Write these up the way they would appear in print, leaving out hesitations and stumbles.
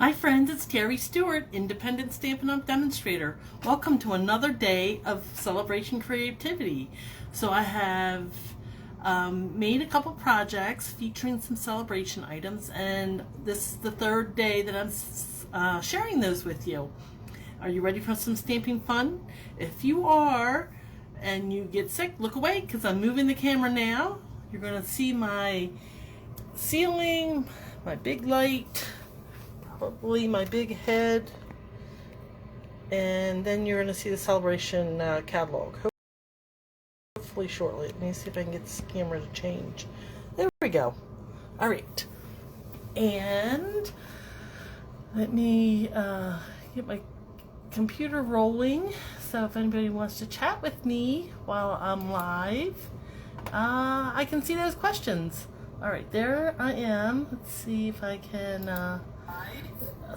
Hi friends, it's Terry Stewart, Independent Stampin' Up! Demonstrator. Welcome to another day of celebration creativity. So I have made a couple projects featuring some celebration items, and this is the third day that I'm sharing those with you. Are you ready for some stamping fun? If you are, and you get sick, look away because I'm moving the camera now. You're going to see my ceiling, my big light, probably my big head, and then you're going to see the celebration catalog. Hopefully shortly. Let me see if I can get this camera to change. There we go. All right. And let me get my computer rolling. So if anybody wants to chat with me while I'm live, I can see those questions. All right, there I am. Let's see if I can...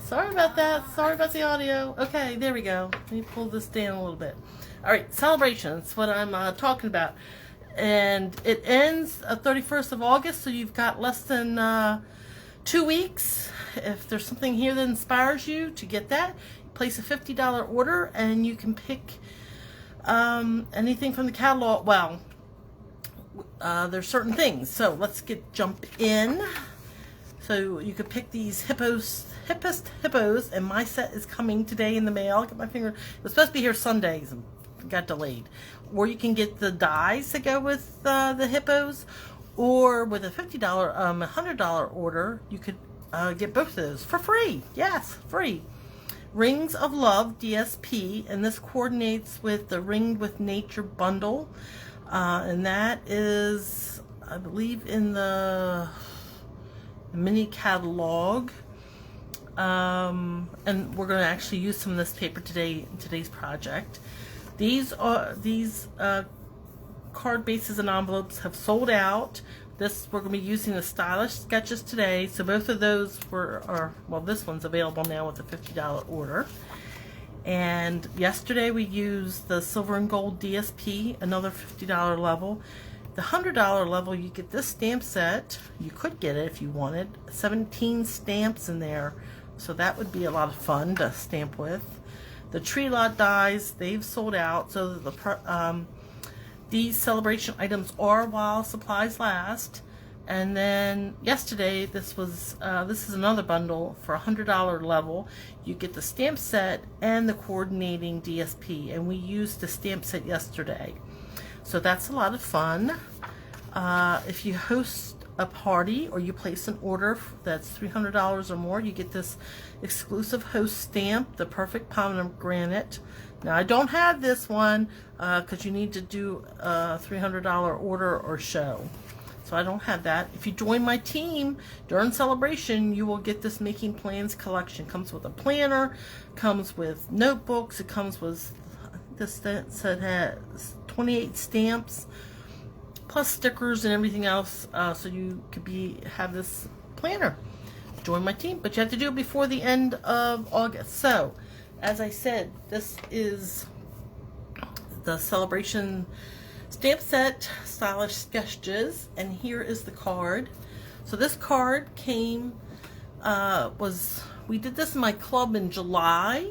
Sorry about that. Sorry about the audio. Okay, there we go. Let me pull this down a little bit. All right, celebrations, what I'm talking about. And it ends 31st of August, so you've got less than 2 weeks. If there's something here that inspires you to get that, place a $50 order, and you can pick anything from the catalog. Well, there's certain things. So let's jump in. So you could pick these hippest hippos, and my set is coming today in the mail. Get my finger. It was supposed to be here Sundays and got delayed. Or you can get the dies that go with the hippos, or with a $50, $100 order, you could get both of those for free. Yes, free. Rings of Love DSP, and this coordinates with the Ring with Nature bundle, and that is, I believe, in the mini catalog, and we're going to actually use some of this paper today in today's project. These card bases and envelopes have sold out. We're going to be using the stylish sketches today, so both of those well, this one's available now with a $50 order. And yesterday we used the silver and gold DSP, another $50 level. The $100 level, you get this stamp set. You could get it if you wanted. 17 stamps in there, so that would be a lot of fun to stamp with. The tree lot dies, they've sold out, so these celebration items are while supplies last. And then yesterday, this is another bundle for a $100 level. You get the stamp set and the coordinating DSP, and we used the stamp set yesterday. So that's a lot of fun. If you host a party or you place an order that's $300 or more, you get this exclusive host stamp, the Perfect Pomegranate. Now I don't have this one because you need to do a $300 order or show. So I don't have that. If you join my team during celebration, you will get this Making Plans collection. Comes with a planner, comes with notebooks, it comes with this set has 28 stamps plus stickers and everything else, so you could have this planner. Join my team, but you have to do it before the end of August. So as I said, this is the celebration stamp set, stylish sketches, and here is the card. So this card came we did this in my club in July,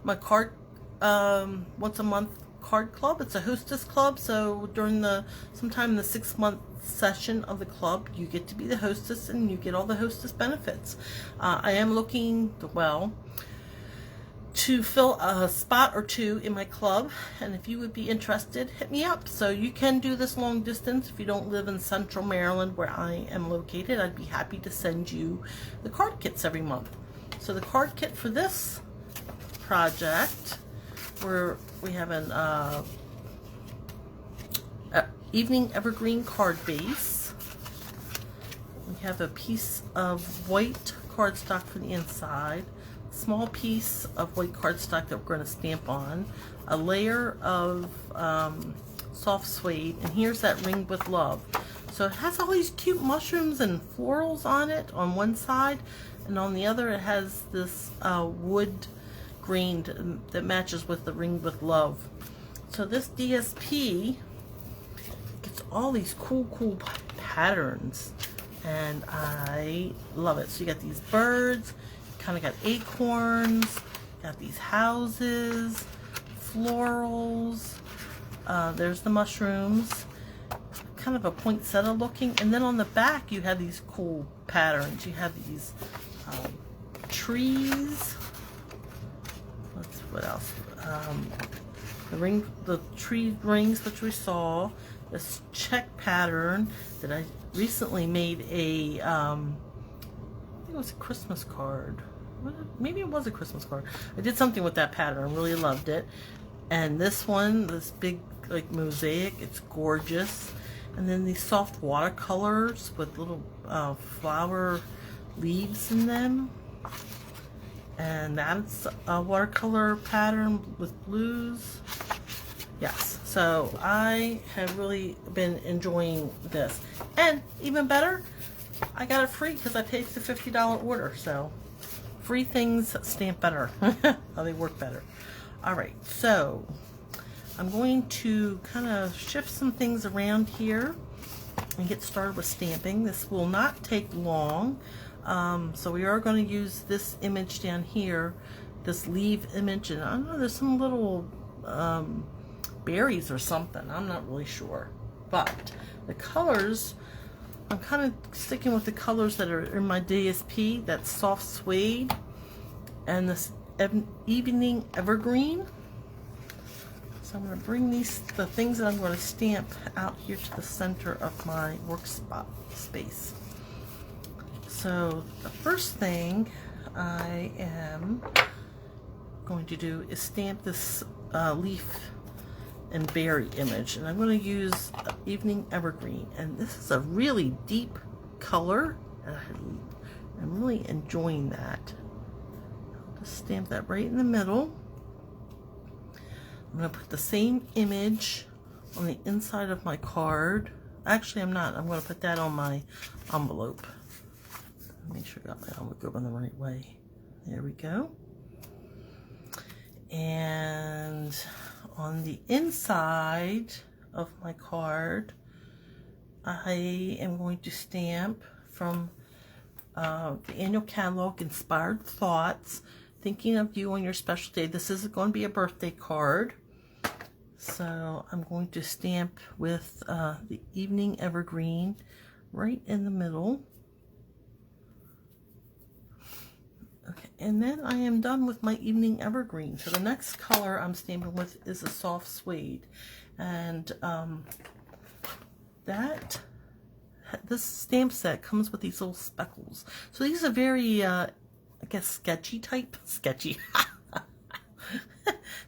my card once a month card club. It's a hostess club, so during sometime in the 6-month session of the club, you get to be the hostess and you get all the hostess benefits. I am looking to fill a spot or two in my club, and if you would be interested, hit me up. So you can do this long distance if you don't live in Central Maryland where I am located. I'd be happy to send you the card kits every month. So the card kit for this project, we have an evening evergreen card base. We have a piece of white cardstock for the inside, small piece of white cardstock that we're going to stamp on, a layer of soft suede, and here's that Ring with Love. So it has all these cute mushrooms and florals on it on one side, and on the other it has this wood green that matches with the Ring with Love. So this DSP gets all these cool patterns, and I love it. So you got these birds, kind of got acorns, got these houses, florals, there's the mushrooms, kind of a poinsettia looking, and then on the back you have these cool patterns. You have these trees. What else? The tree rings, which we saw. This check pattern that I recently made a, I think it was a Christmas card. Maybe it was a Christmas card. I did something with that pattern. I really loved it. And this one, this big like mosaic, it's gorgeous. And then these soft watercolors with little flower leaves in them. And that's a watercolor pattern with blues. Yes, so I have really been enjoying this. And even better, I got it free because I paid the $50 order. So free things stamp better. They work better. All right, so I'm going to kind of shift some things around here and get started with stamping. This will not take long. So we are going to use this image down here, this leaf image, and I don't know, there's some little berries or something. I'm not really sure. But the colors, I'm kind of sticking with the colors that are in my DSP, that soft suede and this evening evergreen. So I'm going to bring the things that I'm going to stamp out here to the center of my work space. So the first thing I am going to do is stamp this leaf and berry image, and I'm going to use evening evergreen, and this is a really deep color, and I'm really enjoying that. I'll just stamp that right in the middle. I'm going to put the same image on the inside of my card. Actually, I'm not. I'm going to put that on my envelope. Make sure I got my envelope going the right way. There we go. And on the inside of my card, I am going to stamp from the annual catalog, Inspired Thoughts, thinking of you on your special day. This is going to be a birthday card. So I'm going to stamp with the evening evergreen right in the middle. Okay, and then I am done with my evening evergreen. So the next color I'm stamping with is a soft suede, and this stamp set comes with these little speckles. So these are very, I guess, sketchy.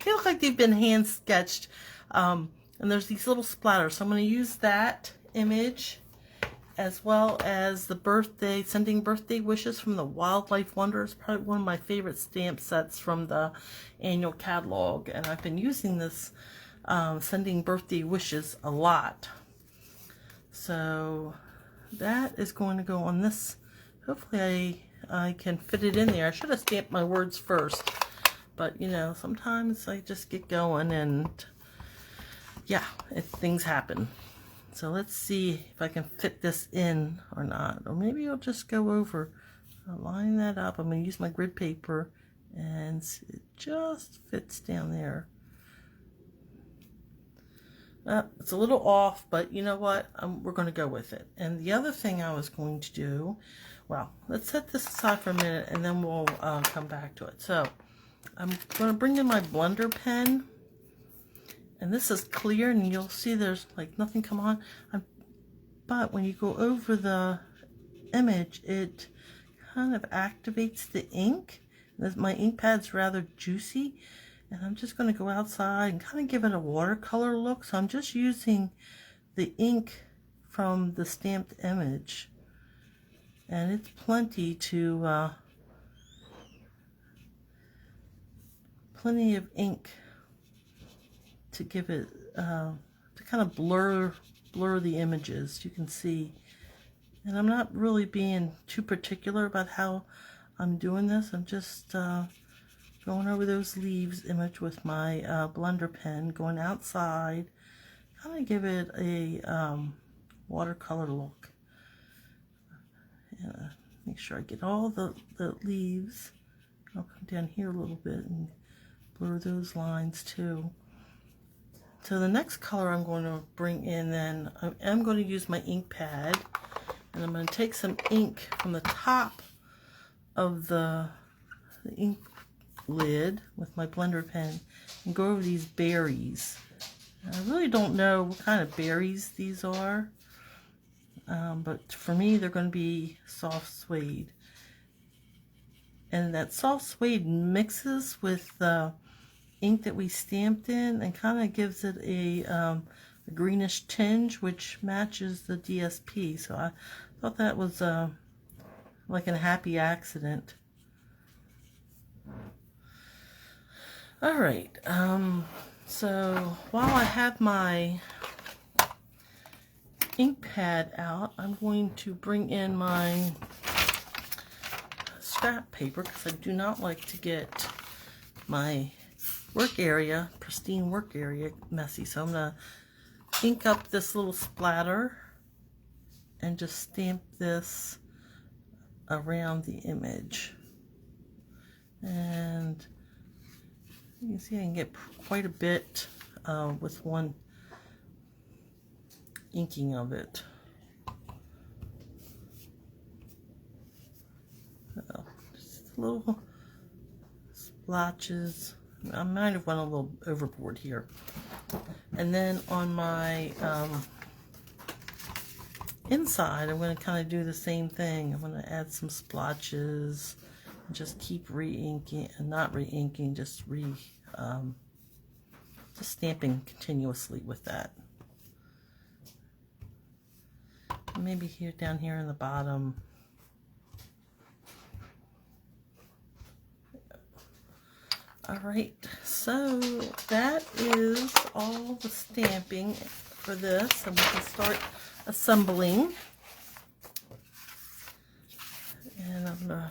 They look like they've been hand sketched, and there's these little splatters. So I'm going to use that image, as well as the sending birthday wishes from the Wildlife Wonders, probably one of my favorite stamp sets from the annual catalog, and I've been using this sending birthday wishes a lot. So that is going to go on this. Hopefully I can fit it in there. I should have stamped my words first, but you know, sometimes I just get going and yeah, things happen. So let's see if I can fit this in or not. Or maybe I'll just go over, line that up. I'm going to use my grid paper, and it just fits down there. It's a little off, but you know what? We're going to go with it. And the other thing I was going to do, well, let's set this aside for a minute, and then we'll come back to it. So I'm going to bring in my blender pen. And this is clear, and you'll see there's like nothing come on. But when you go over the image, it kind of activates the ink. My ink pad's rather juicy, and I'm just going to go outside and kind of give it a watercolor look. So I'm just using the ink from the stamped image, and it's plenty of ink to give it, to kind of blur the images, you can see. And I'm not really being too particular about how I'm doing this. I'm just going over those leaves image with my blender pen, going outside, kind of give it a watercolor look. Make sure I get all the leaves I'll come down here a little bit and blur those lines too. So the next color I'm going to bring in, then I'm going to use my ink pad, and I'm going to take some ink from the top of the ink lid with my blender pen and go over these berries. I really don't know what kind of berries these are, but for me they're going to be soft suede. And that soft suede mixes with the ink that we stamped in and kind of gives it a greenish tinge, which matches the DSP. So I thought that was like a happy accident. All right, so while I have my ink pad out, I'm going to bring in my scrap paper because I do not like to get my work area, pristine work area, messy. So I'm going to ink up this little splatter and just stamp this around the image. And you can see I can get quite a bit with one inking of it. So just little splotches. I might have went a little overboard here. And then on my inside, I'm going to kind of do the same thing. I'm going to add some splotches and just keep re-inking, and not re-inking, just stamping continuously with that. Maybe here, down here in the bottom. All right, so that is all the stamping for this, and we can start assembling. And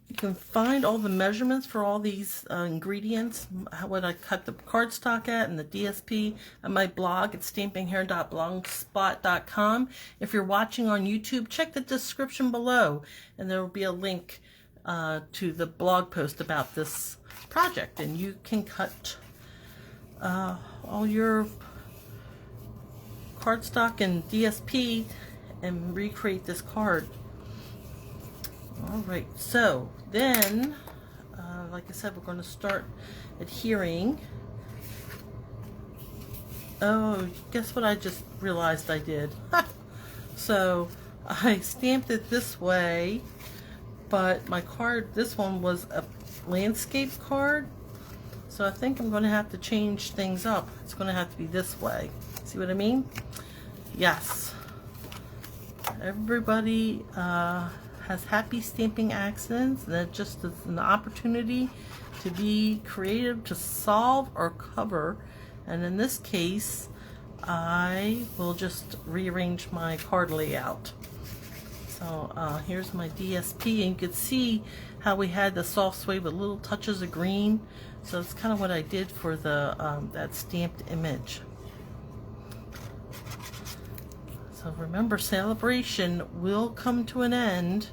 you can find all the measurements for all these ingredients, what I cut the cardstock at, and the DSP at my blog at stampinghair.blogspot.com. If you're watching on YouTube, check the description below, and there will be a link to the blog post about this project, and you can cut all your cardstock and DSP and recreate this card. All right, so then like I said, we're going to start adhering. Oh, guess what I just realized I did? So I stamped it this way, but my card, this one was a landscape card, so I think I'm going to have to change things up. It's going to have to be this way. See what I mean? Yes. Everybody has happy stamping accidents, and it just is an opportunity to be creative, to solve or cover. And in this case, I will just rearrange my card layout. So here's my DSP, and you can see how we had the soft suede with little touches of green. So it's kind of what I did for the that stamped image. So remember, Sale-a-baration will come to an end,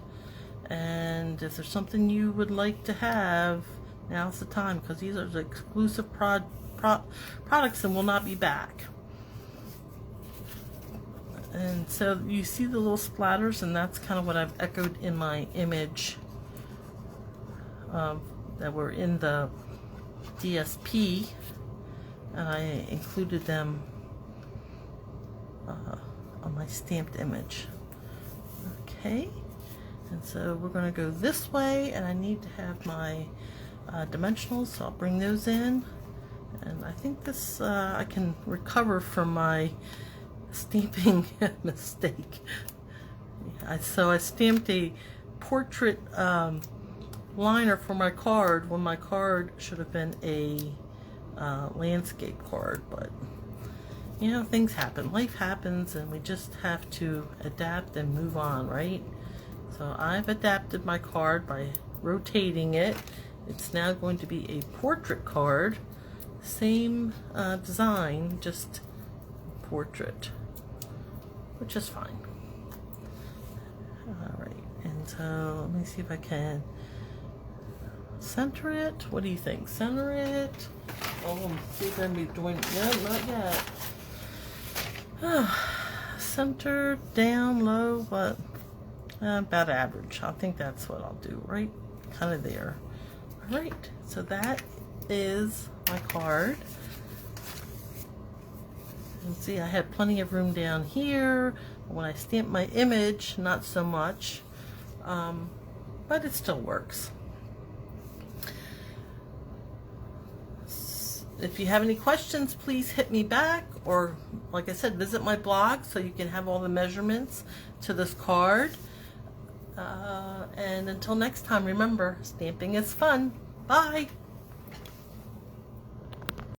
and if there's something you would like to have, now's the time, because these are the exclusive products and will not be back. And so you see the little splatters, and that's kind of what I've echoed in my image that were in the DSP, and I included them on my stamped image. Okay, and so we're going to go this way, and I need to have my dimensionals, so I'll bring those in. And I think this I can recover from my stamping mistake. So I stamped a portrait liner for my card when my card should have been a landscape card, but you know, things happen, life happens, and we just have to adapt and move on, right? So I've adapted my card by rotating it. It's now going to be a portrait card, same design, just portrait, which is fine. All right, and so let me see if I can Center it. What do you think? Center it. Oh, see if I'm doing. No, not yet. Center, down, low, but about average. I think that's what I'll do. Right, kind of there. All right. So that is my card. And see, I had plenty of room down here. When I stamp my image, not so much, but it still works. If you have any questions, please hit me back, or like I said, visit my blog so you can have all the measurements to this card. And until next time, remember, stamping is fun. Bye.